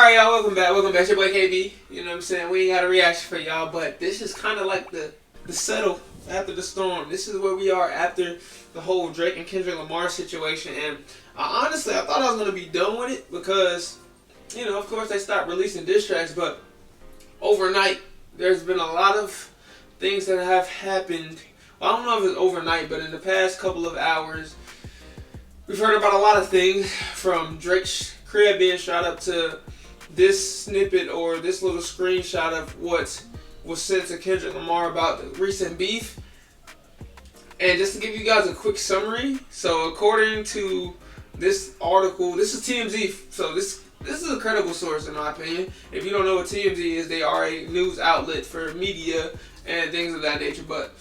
Alright, y'all, welcome back. Welcome back. It's your boy KB. You know what I'm saying? We ain't got a reaction for y'all, but this is kind of like the settle after the storm. This is where we are after the whole Drake and Kendrick Lamar situation. And honestly, I thought I was going to be done with it because, you know, of course they stopped releasing diss tracks, but overnight, there's been a lot of things that have happened. Well, I don't know if it's overnight, but in the past couple of hours, we've heard about a lot of things, from Drake's crib being shot up to this snippet or this little screenshot of what was sent to Kendrick Lamar about the recent beef. And just to give you guys a quick summary, so according to this article, this is TMZ, so this is a credible source in my opinion. If you don't know what TMZ is, they are a news outlet for media and things of that nature, but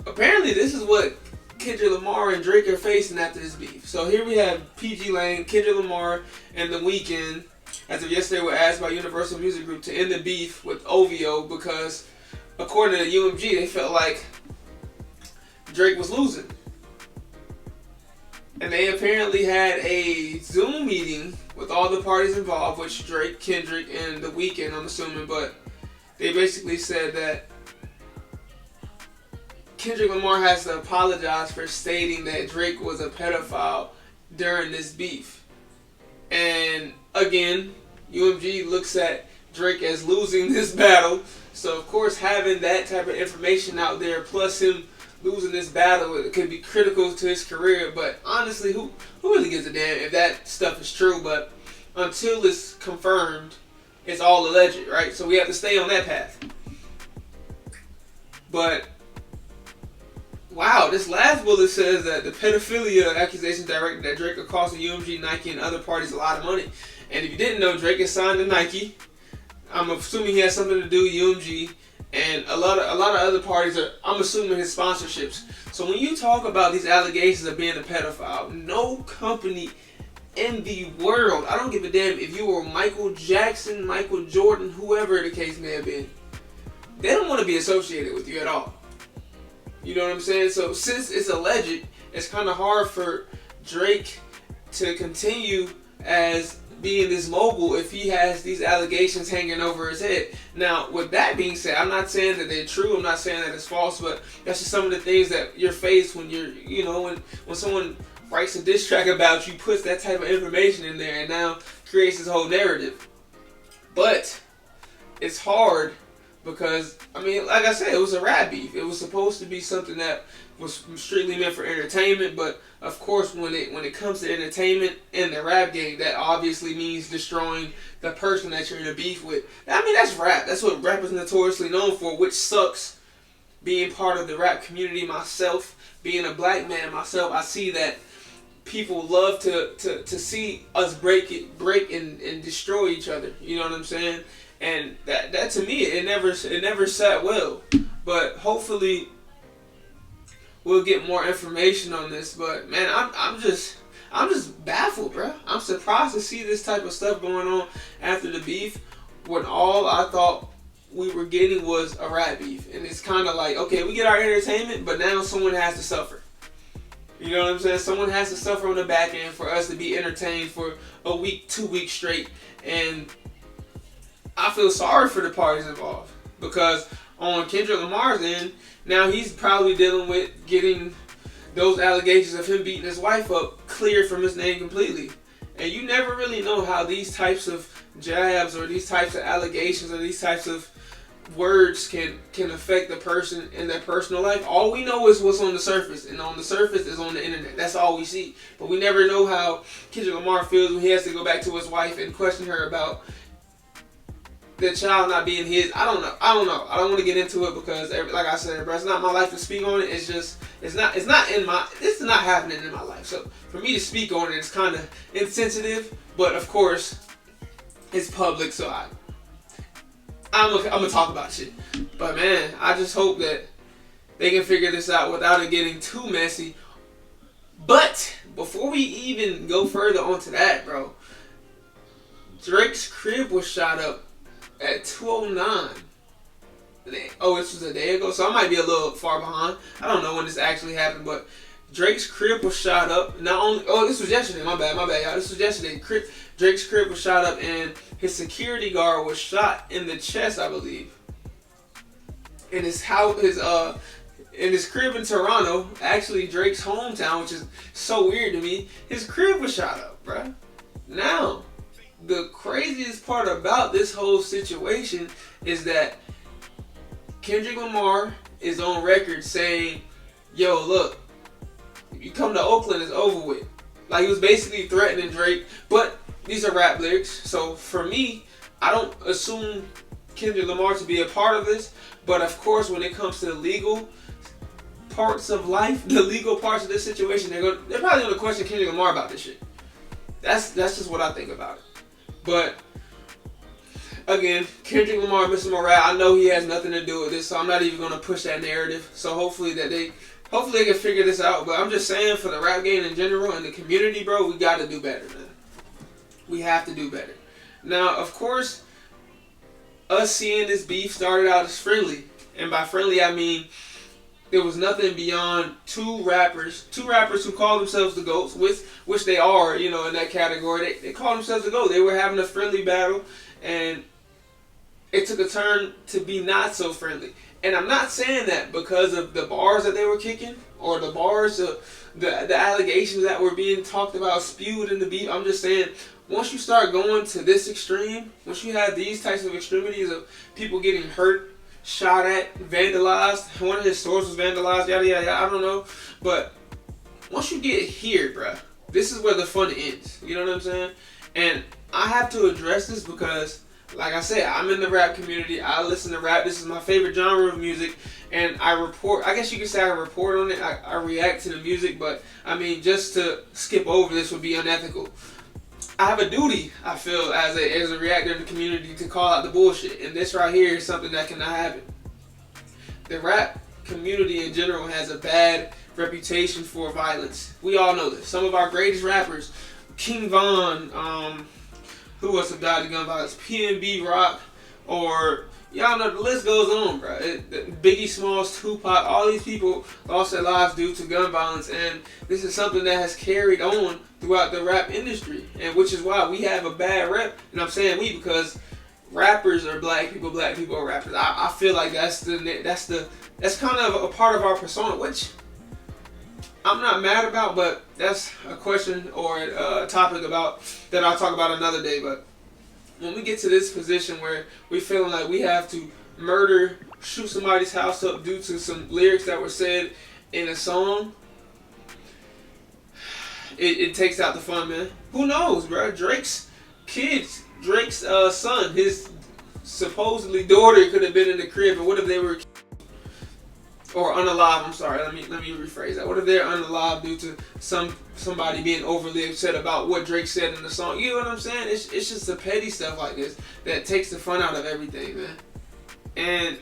apparently this is what Kendrick Lamar and Drake are facing after this beef. So here we have PG Lane, Kendrick Lamar, and The Weeknd, as of yesterday, were asked by Universal Music Group to end the beef with OVO because, according to UMG, they felt like Drake was losing. And they apparently had a Zoom meeting with all the parties involved, which Drake, Kendrick, and The Weeknd, I'm assuming, but they basically said that Kendrick Lamar has to apologize for stating that Drake was a pedophile during this beef. And again, UMG looks at Drake as losing this battle. So of course, having that type of information out there, plus him losing this battle, it could be critical to his career. But honestly, who really gives a damn if that stuff is true? But until it's confirmed, it's all alleged, right? So we have to stay on that path. But wow, this last bullet says that the pedophilia accusations directed at Drake are costing UMG, Nike, and other parties a lot of money. And if you didn't know, Drake is signed to Nike. I'm assuming he has something to do with UMG, and a lot of other parties are, I'm assuming, his sponsorships. So when you talk about these allegations of being a pedophile, no company in the world, I don't give a damn if you were Michael Jackson, Michael Jordan, whoever the case may have been, they don't want to be associated with you at all. You know what I'm saying? So since it's alleged, it's kind of hard for Drake to continue as being this mogul if he has these allegations hanging over his head. Now, with that being said, I'm not saying that they're true. I'm not saying that it's false, but that's just some of the things that you're faced when you're, you know, when someone writes a diss track about you, puts that type of information in there, and now creates this whole narrative. But it's hard because, I mean, like I said, it was a rap beef. It was supposed to be something that was strictly meant for entertainment, but of course, when it comes to entertainment in the rap game, that obviously means destroying the person that you're in a beef with. I mean, that's rap. That's what rap is notoriously known for, which sucks. Being part of the rap community myself, being a black man myself, I see that people love to see us break and destroy each other. You know what I'm saying? And that to me, it never sat well. But hopefully we'll get more information on this. But man, I'm just baffled, bro. I'm surprised to see this type of stuff going on after the beef, when all I thought we were getting was a rap beef. And it's kind of like, okay, we get our entertainment, but now someone has to suffer. You know what I'm saying? Someone has to suffer on the back end for us to be entertained for a week, 2 weeks straight. And I feel sorry for the parties involved, because on Kendrick Lamar's end, now he's probably dealing with getting those allegations of him beating his wife up cleared from his name completely. And you never really know how these types of jabs or these types of allegations or these types of words can affect the person in their personal life. All we know is what's on the surface, and on the surface is on the internet. That's all we see. But we never know how Kendrick Lamar feels when he has to go back to his wife and question her about the child not being his. I don't know. I don't want to get into it because, like I said, bro, it's not my life to speak on it. It's just, this is not happening in my life. So for me to speak on it, it's kind of insensitive. But of course, it's public, so I'm gonna talk about shit. But man, I just hope that they can figure this out without it getting too messy. But before we even go further onto that, bro, Drake's crib was shot up at 2:09. Oh, this was a day ago, so I might be a little far behind. I don't know when this actually happened, but Drake's crib was shot up. Not only, oh, this was yesterday. My bad, y'all. This was yesterday. Drake's crib was shot up, and his security guard was shot in the chest, I believe. In his house, in his crib in Toronto, actually Drake's hometown, which is so weird to me. His crib was shot up, bruh. Now, the craziest part about this whole situation is that Kendrick Lamar is on record saying, yo, look, if you come to Oakland, it's over with. Like, he was basically threatening Drake, but these are rap lyrics. So for me, I don't assume Kendrick Lamar to be a part of this, but of course, when it comes to the legal parts of life, the legal parts of this situation, they're probably gonna question Kendrick Lamar about this shit. That's just what I think about it. But again, Kendrick Lamar, Mr. Morale, I know he has nothing to do with this, so I'm not even gonna push that narrative. So hopefully they can figure this out. But I'm just saying, for the rap game in general and the community, bro, we gotta do better, man. We have to do better. Now, of course, us seeing this beef started out as friendly, and by friendly I mean there was nothing beyond two rappers who call themselves the GOATs, which they are, you know, in that category. They call themselves the GOAT. They were having a friendly battle, and it took a turn to be not so friendly. And I'm not saying that because of the bars that they were kicking, or the bars, the allegations that were being talked about, spewed in the beef. I'm just saying, once you start going to this extreme, once you have these types of extremities of people getting hurt, shot at, vandalized, one of his stores was vandalized, yada yada yada, I don't know. But once you get here, bruh, this is where the fun ends. You know what I'm saying? And I have to address this because, like I said, I'm in the rap community. I listen to rap. This is my favorite genre of music. And I guess you could say I report on it. I react to the music. But, I mean, just to skip over this would be unethical. I have a duty, I feel, as a reactor in the community, to call out the bullshit. And this right here is something that cannot happen. The rap community in general has a bad reputation for violence. We all know this. Some of our greatest rappers, King Von, who else have died of gun violence? PNB Rock, or y'all know the list goes on, bro. Biggie Smalls, Tupac, all these people lost their lives due to gun violence, and this is something that has carried on throughout the rap industry, and which is why we have a bad rep. And I'm saying we because rappers are black people are rappers. I feel like that's kind of a part of our persona, which I'm not mad about, but that's a question or a topic about that I'll talk about another day. But when we get to this position where we feeling like we have to shoot somebody's house up due to some lyrics that were said in a song, it takes out the fun, man. Who knows, bro? Drake's son, his supposedly daughter could have been in the crib, and what if they were or unalive? I'm sorry. Let me rephrase that. What if they're unalive due to somebody being overly upset about what Drake said in the song? You know what I'm saying? It's just the petty stuff like this that takes the fun out of everything, man. And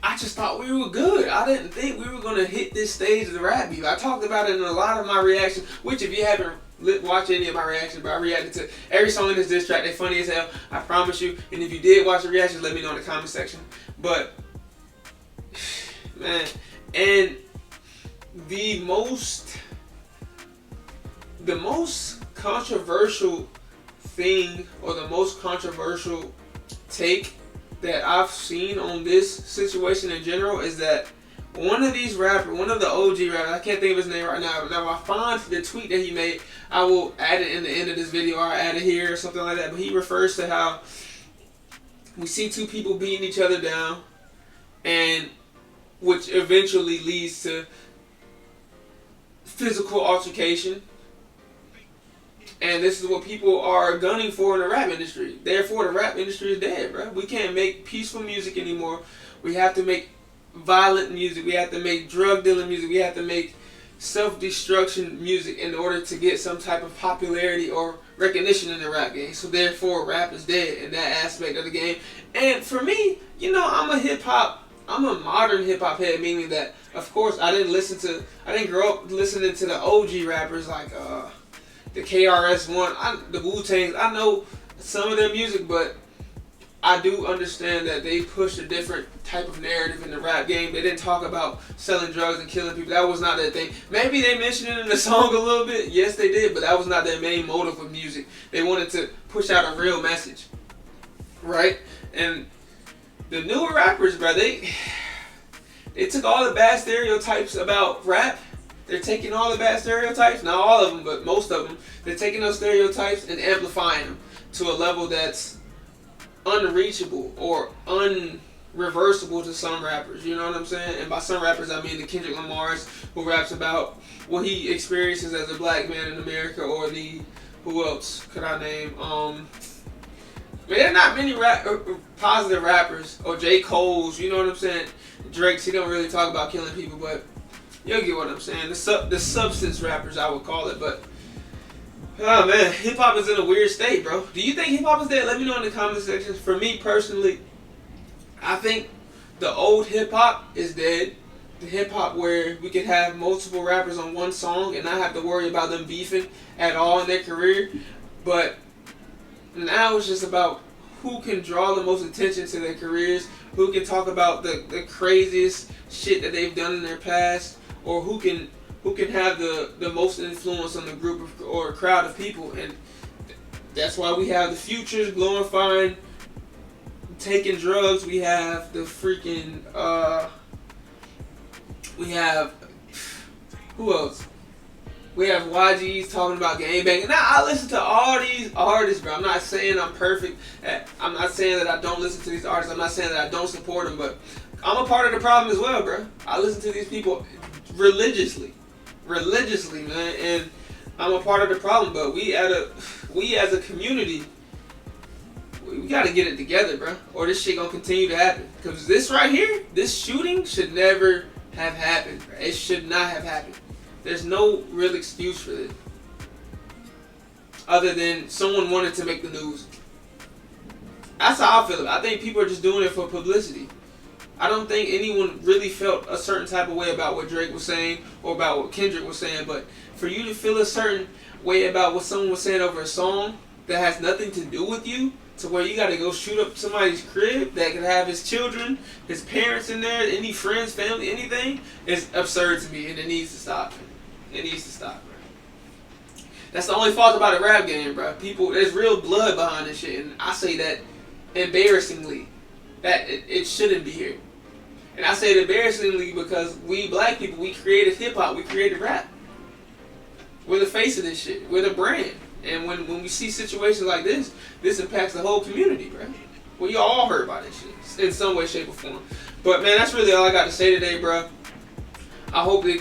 I just thought we were good. I didn't think we were gonna hit this stage of the rap beef. I talked about it in a lot of my reactions, which if you haven't watched any of my reactions, but I reacted to every song in this diss track. They're funny as hell, I promise you. And if you did watch the reactions, let me know in the comment section. But man, and the most controversial thing, or the most controversial take that I've seen on this situation in general, is that one of the OG rappers, I can't think of his name right now, but now I find the tweet that he made, I will add it in the end of this video, or I'll add it here or something like that. But he refers to how we see two people beating each other down, and which eventually leads to physical altercation. And this is what people are gunning for in the rap industry. Therefore, the rap industry is dead, bro. We can't make peaceful music anymore. We have to make violent music. We have to make drug dealing music. We have to make self-destruction music in order to get some type of popularity or recognition in the rap game. So therefore, rap is dead in that aspect of the game. And for me, you know, I'm a modern hip-hop head, meaning that, of course, I didn't grow up listening to the OG rappers like the KRS-One, the Wu-Tangs. I know some of their music, but I do understand that they pushed a different type of narrative in the rap game. They didn't talk about selling drugs and killing people. That was not their thing. Maybe they mentioned it in the song a little bit. Yes, they did, but that was not their main motive with music. They wanted to push out a real message, right? And the newer rappers, bro, they took all the bad stereotypes about rap. They're taking all the bad stereotypes, not all of them, but most of them. They're taking those stereotypes and amplifying them to a level that's unreachable or unreversible to some rappers. You know what I'm saying? And by some rappers, I mean the Kendrick Lamars, who raps about what he experiences as a black man in America, or the, who else could I name? There are not many positive rappers, or J. Cole's. You know what I'm saying? Drake's, he don't really talk about killing people, but you'll get what I'm saying. The substance rappers, I would call it, but. Oh man, hip hop is in a weird state, bro. Do you think hip hop is dead? Let me know in the comment section. For me personally, I think the old hip hop is dead. The hip hop where we could have multiple rappers on one song and not have to worry about them beefing at all in their career. But now it's just about who can draw the most attention to their careers, who can talk about the craziest shit that they've done in their past, or who can have the most influence on the group of, or crowd of people. And that's why we have the Futures glorifying taking drugs. We have the freaking we have, who else? We have YGs talking about gangbanging. Now, I listen to all these artists, bro. I'm not saying I'm perfect. I'm not saying that I don't listen to these artists. I'm not saying that I don't support them, but I'm a part of the problem as well, bro. I listen to these people religiously, man, and I'm a part of the problem. But we as a community, we gotta get it together, bro, or this shit gonna continue to happen. Because this right here, this shooting should never have happened, bro. It should not have happened. There's no real excuse for this, other than someone wanted to make the news. That's how I feel about it. I think people are just doing it for publicity. I don't think anyone really felt a certain type of way about what Drake was saying or about what Kendrick was saying, but for you to feel a certain way about what someone was saying over a song that has nothing to do with you, to where you gotta go shoot up somebody's crib that could have his children, his parents in there, any friends, family, anything, is absurd to me, and it needs to stop. It needs to stop, bro. That's the only fault about the rap game, bro. People, there's real blood behind this shit, and I say that embarrassingly, that it shouldn't be here. And I say it embarrassingly because we black people, we created hip-hop, we created rap. We're the face of this shit. We're the brand. And when we see situations like this impacts the whole community, bro. Well, you all heard about this shit in some way, shape, or form. But, man, that's really all I got to say today, bro. I hope they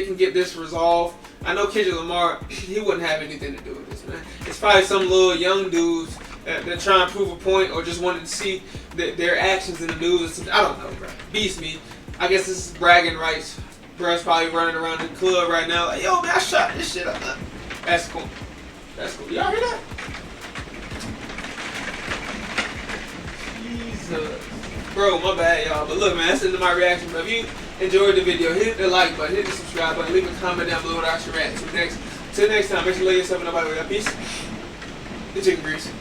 can get this resolved. I know Kendrick Lamar, he wouldn't have anything to do with this, man. It's probably some little young dudes that trying to prove a point or just wanted to see their actions in the news. I don't know, bro. Beats me. I guess this is bragging rights. Bro's probably running around the club right now like, yo, man, I shot this shit up. That's cool. That's cool. Y'all hear that? Jesus. Bro, my bad, y'all. But look, man, that's into my reaction. But if you enjoyed the video, hit the like button, hit the subscribe button, leave a comment down below what I should react to next. Till next time, make sure you lay yourself in the body. Peace. The chicken grease.